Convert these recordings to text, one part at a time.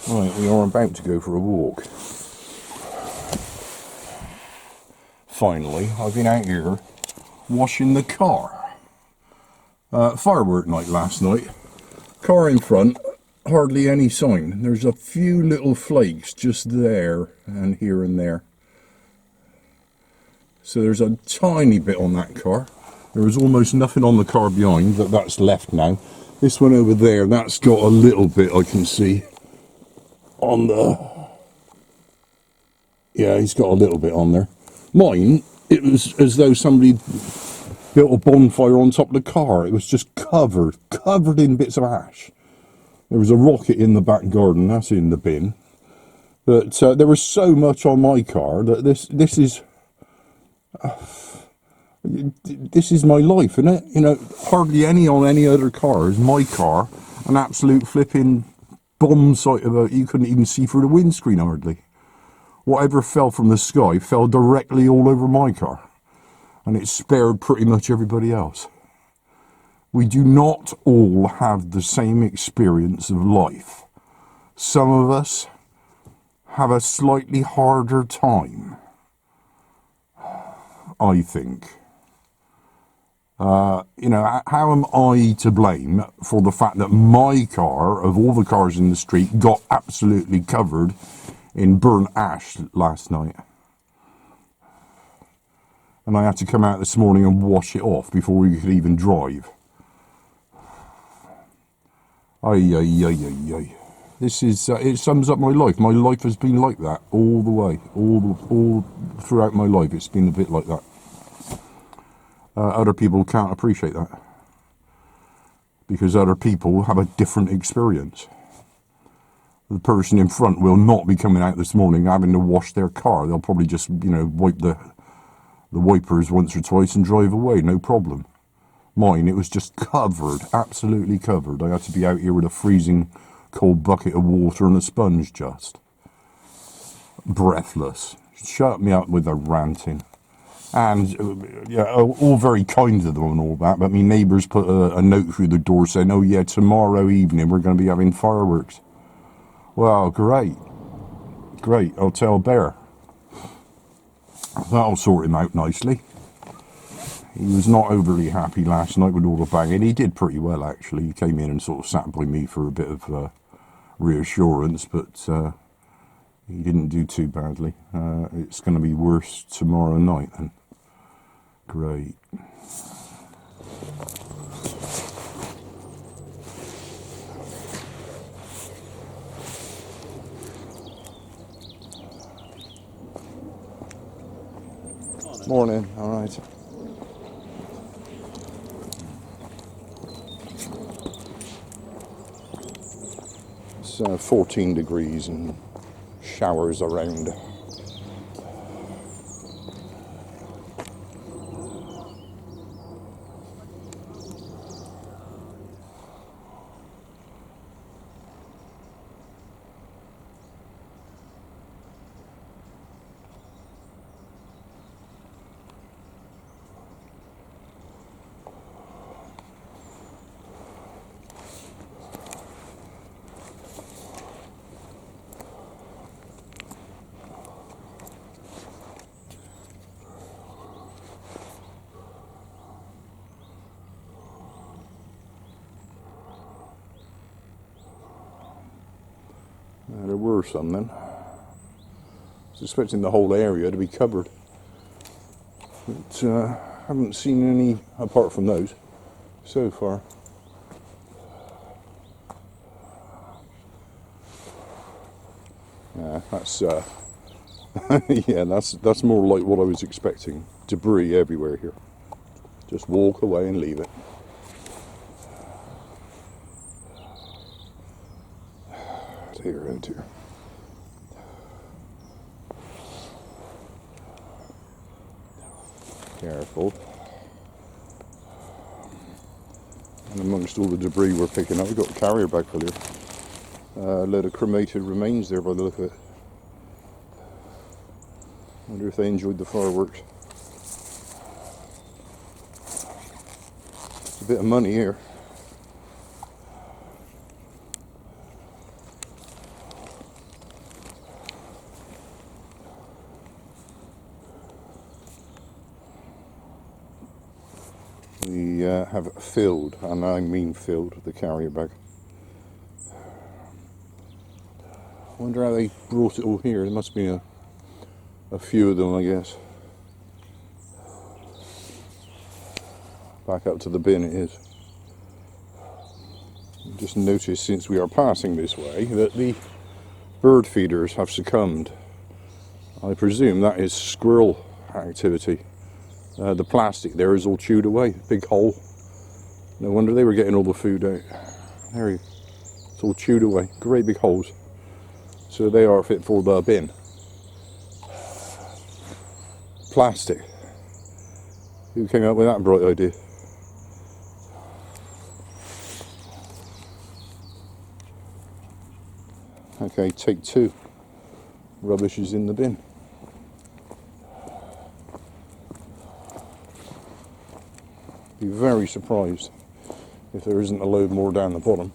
Right, we are about to go for a walk. Finally, I've been out here washing the car. Firework night last night. Car in front, hardly any sign. There's a few little flakes just there and here and there. So there's a tiny bit on that car. There was almost nothing on the car behind, but that's left now. This one over there, that's got a little bit I can see on the... Yeah, he's got a little bit on there. Mine, it was as though somebody built a bonfire on top of the car. It was just covered in bits of ash. There was a rocket in the back garden, that's in the bin. But there was so much on my car that this is my life, isn't it? You know, hardly any on any other cars. My car, an absolute flipping bomb site of you couldn't even see through the windscreen hardly. Whatever fell from the sky fell directly all over my car, and it spared pretty much everybody else. We do not all have the same experience of life. Some of us have a slightly harder time, I think. You know, how am I to blame for the fact that my car, of all the cars in the street, got absolutely covered in burnt ash last night? And I had to come out this morning and wash it off before we could even drive. This is, it sums up my life. My life has been like that all the way, all throughout my life. It's been a bit like that. Other people can't appreciate that because other people have a different experience. The person in front will not be coming out this morning having to wash their car. They'll probably just, you know, wipe the wipers once or twice and drive away, no problem. Mine, it was just covered, absolutely covered. I had to be out here with a freezing cold bucket of water and a sponge just. Breathless. Shut me up with the ranting. And, yeah, all very kind to them and all that, but my neighbours put a note through the door saying, oh yeah, tomorrow evening we're going to be having fireworks. Well, great. Great, I'll tell Bear. That'll sort him out nicely. He was not overly happy last night with all the banging. He did pretty well, actually. He came in and sort of sat by me for a bit of reassurance, but he didn't do too badly. It's going to be worse tomorrow night then. Great. Morning, all right. It's 14 degrees and showers around. There were some then. I was expecting the whole area to be covered. But haven't seen any apart from those so far. Yeah, that's yeah, that's more like what I was expecting. Debris everywhere here. Just walk away and leave it. Dear, oh dear. Careful. And amongst all the debris we're picking up, we've got a carrier bag full here. A load of cremated remains there by the look of it. Wonder if they enjoyed the fireworks. It's a bit of money here. we have filled, and I mean filled, the carrier bag. I wonder how they brought it all here. There must be a few of them, I guess. Back up to the bin it is. Just noticed since we are passing this way that the bird feeders have succumbed. I presume that is squirrel activity. The plastic there is all chewed away, big hole. No wonder they were getting all the food out. There you go. It's all chewed away, great big holes. So they are fit for the bin. Plastic. Who came up with that bright idea? Okay, take 2. Rubbish is in the bin. Be very surprised if there isn't a load more down the bottom.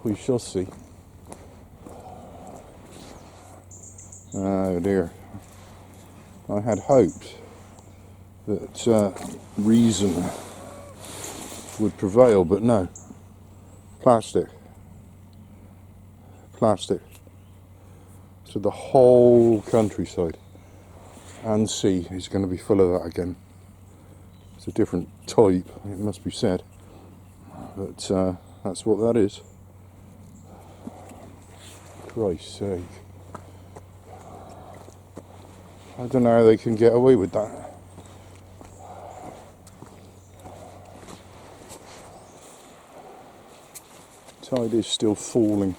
We shall see. Oh dear. I had hoped that reason would prevail, but no. Plastic. Plastic. So the whole countryside and sea is going to be full of that again. It's a different type, it must be said, but that's what that is. Christ's sake. I don't know how they can get away with that. Tide is still falling.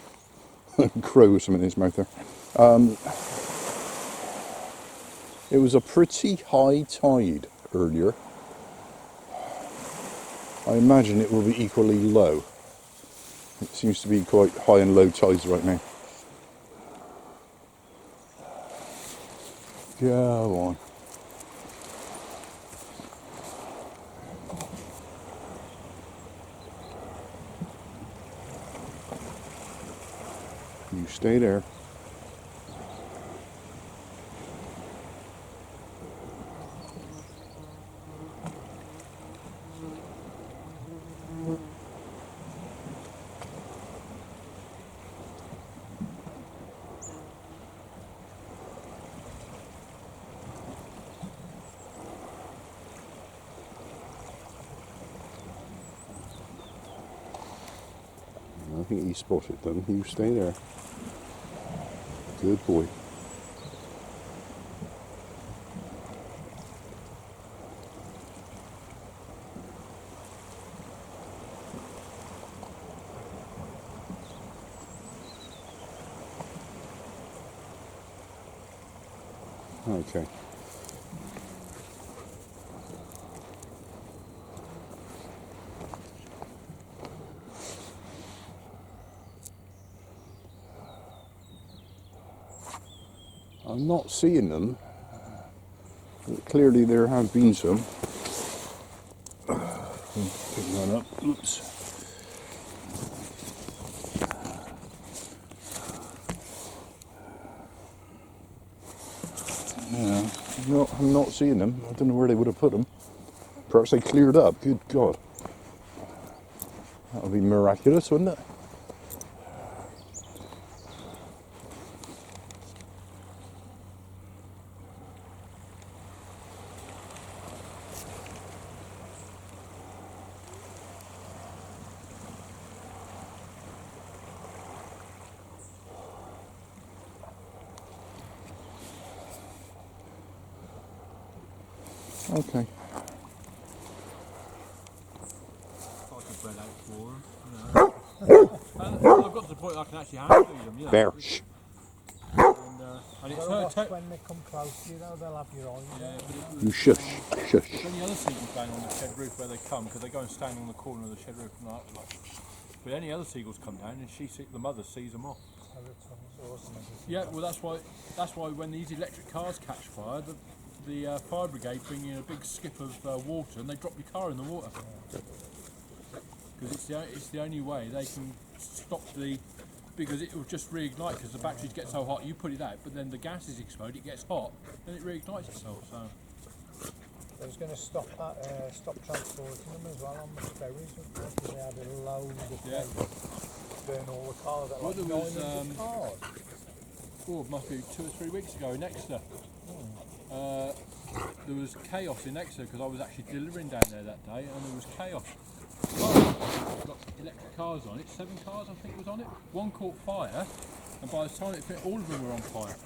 Crow with something in his mouth there. It was a pretty high tide earlier. I imagine it will be equally low. It seems to be quite high and low tides right now. Go on. You stay there. I think he spotted them. You stay there. Good boy. Okay. I'm not seeing them, but clearly there have been some. Pick one up. Oops. Yeah, I'm not seeing them. I don't know where they would have put them. Perhaps they cleared up. Good God. That would be miraculous, wouldn't it? Okay. I've got to the point I can actually hand feed them, you know. There. Shh. And it's when they come close to you, though, they'll have your eye. Yeah, You shush. Shush. any other seagulls going on the shed roof where they come, because they go and stand on the corner of the shed roof and like. But any other seagulls come down and the mother sees them off. Yeah, well that's why when these electric cars catch fire, the fire brigade bring in a big skip of water and they drop your car in the water. Because it's the only way they can stop because it will just reignite because the batteries get so hot, you put it out, but then the gases explode, it gets hot, and it reignites itself. So They was going to stop transporting them as well on the ferries, because they had a load of Yeah. burn all the cars. Well, there was, 900 cars. Oh, it must be 2 or 3 weeks ago in Exeter. There was chaos in Exeter because I was actually delivering down there that day, and there was chaos. Got electric cars on it, 7 cars I think was on it. One caught fire, and by the time it fit, all of them were on fire.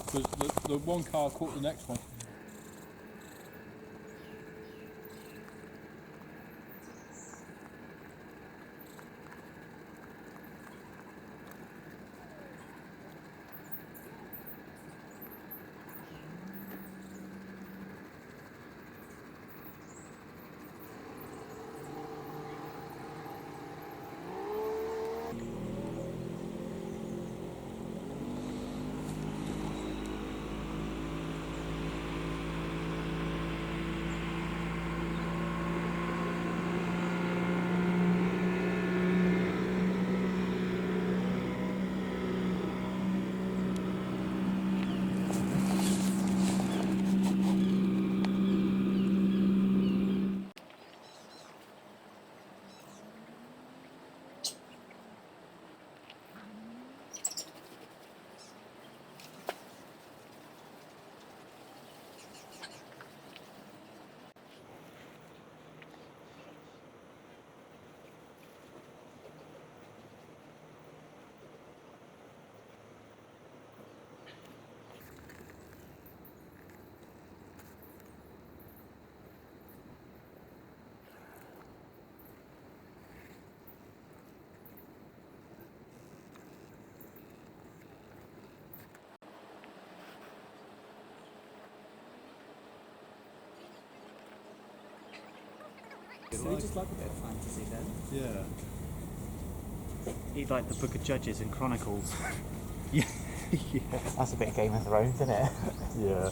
Because the one car caught the next one. So we just like a bit of fantasy then. Yeah. He'd like the Book of Judges and Chronicles. Yeah. That's a bit of Game of Thrones, isn't it? Yeah.